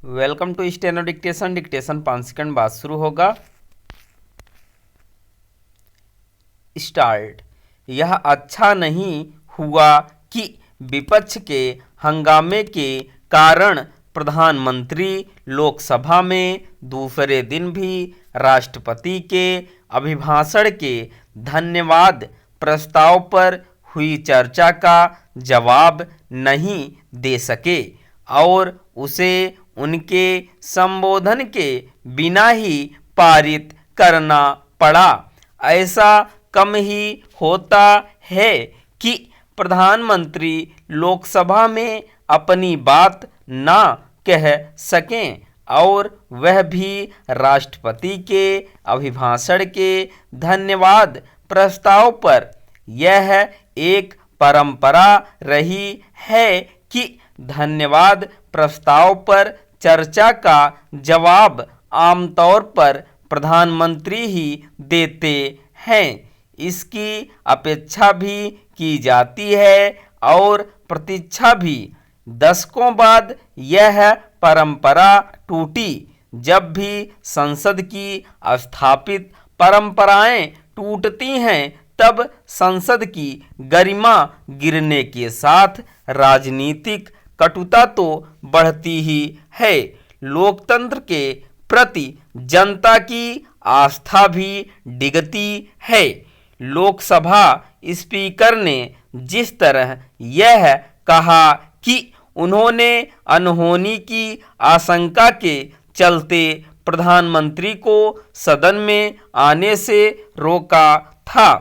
Welcome to steno dictation. Dictation 5 second बाद शुरू होगा। स्टार्ट। यह अच्छा नहीं हुआ कि विपक्ष के हंगामे के कारण प्रधानमंत्री लोकसभा में दूसरे दिन भी राष्ट्रपति के अभिभाषण के धन्यवाद प्रस्ताव पर हुई चर्चा का जवाब नहीं दे सके और उसे उनके संबोधन के बिना ही पारित करना पड़ा। ऐसा कम ही होता है कि प्रधानमंत्री लोकसभा में अपनी बात ना कह सकें और वह भी राष्ट्रपति के अभिभाषण के धन्यवाद प्रस्ताव पर। यह एक परंपरा रही है कि धन्यवाद प्रस्ताव पर चर्चा का जवाब आमतौर पर प्रधानमंत्री ही देते हैं। इसकी अपेक्षा भी की जाती है और प्रतीक्षा भी। दशकों बाद यह परंपरा टूटी। जब भी संसद की स्थापित परंपराएं टूटती हैं तब संसद की गरिमा गिरने के साथ राजनीतिक कटुता तो बढ़ती ही है। लोकतंत्र के प्रति जनता की आस्था भी डिगती है। लोकसभा स्पीकर ने जिस तरह यह कहा कि उन्होंने अनहोनी की आशंका के चलते प्रधानमंत्री को सदन में आने से रोका था,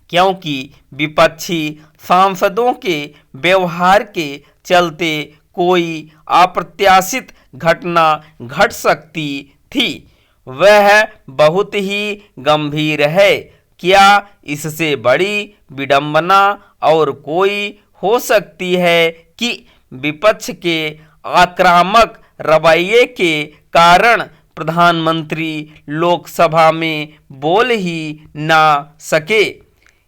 क्योंकि विपक्षी सांसदों के व्यवहार के चलते कोई अप्रत्याशित घटना घट सकती थी, वह बहुत ही गंभीर है। क्या इससे बड़ी विडंबना और कोई हो सकती है कि विपक्ष के आक्रामक रवैये के कारण प्रधानमंत्री लोकसभा में बोल ही ना सके।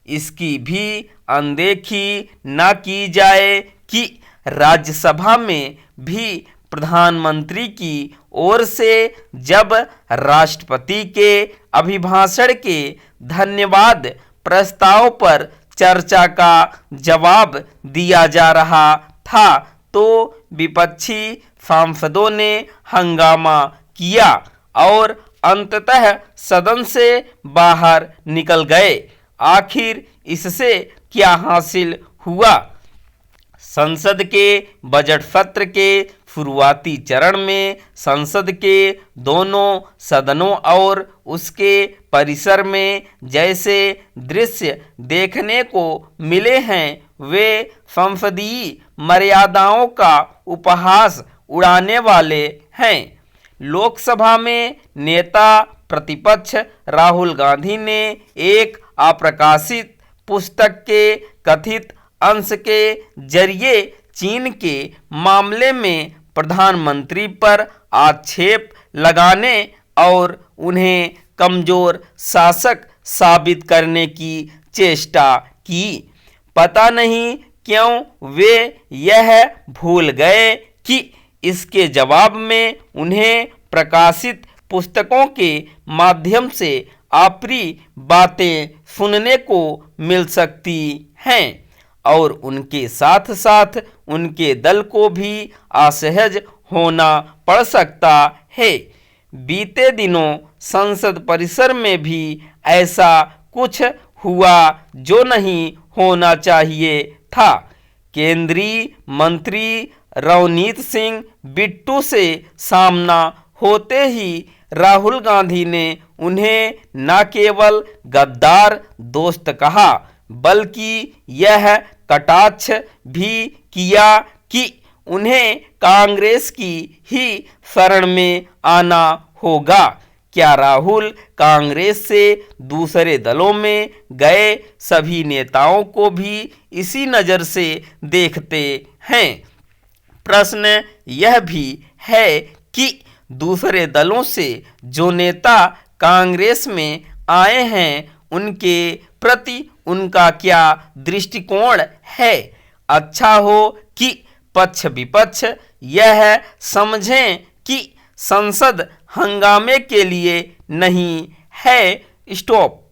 इसकी भी अनदेखी न की जाए कि राज्यसभा में भी प्रधानमंत्री की ओर से जब राष्ट्रपति के अभिभाषण के धन्यवाद प्रस्ताव पर चर्चा का जवाब दिया जा रहा था तो विपक्षी सांसदों ने हंगामा किया और अंततः सदन से बाहर निकल गए। आखिर इससे क्या हासिल हुआ? संसद के बजट सत्र के शुरुआती चरण में संसद के दोनों सदनों और उसके परिसर में जैसे दृश्य देखने को मिले हैं वे संसदीय मर्यादाओं का उपहास उड़ाने वाले हैं। लोकसभा में नेता प्रतिपक्ष राहुल गांधी ने एक अप्रकाशित पुस्तक के कथित अंश के जरिए चीन के मामले में प्रधानमंत्री पर आक्षेप लगाने और उन्हें कमजोर शासक साबित करने की चेष्टा की। पता नहीं क्यों वे यह भूल गए कि इसके जवाब में उन्हें प्रकाशित पुस्तकों के माध्यम से अप्रिय बातें सुनने को मिल सकती हैं और उनके साथ साथ उनके दल को भी असहज होना पड़ सकता है। बीते दिनों संसद परिसर में भी ऐसा कुछ हुआ जो नहीं होना चाहिए था। केंद्रीय मंत्री रवनीत सिंह बिट्टू से सामना होते ही राहुल गांधी ने उन्हें न केवल गद्दार दोस्त कहा बल्कि यह कटाक्ष भी किया कि उन्हें कांग्रेस की ही शरण में आना होगा। क्या राहुल कांग्रेस से दूसरे दलों में गए सभी नेताओं को भी इसी नज़र से देखते हैं? प्रश्न यह भी है कि दूसरे दलों से जो नेता कांग्रेस में आए हैं उनके प्रति उनका क्या दृष्टिकोण है? अच्छा हो कि पक्ष विपक्ष यह समझें कि संसद हंगामे के लिए नहीं है। स्टॉप।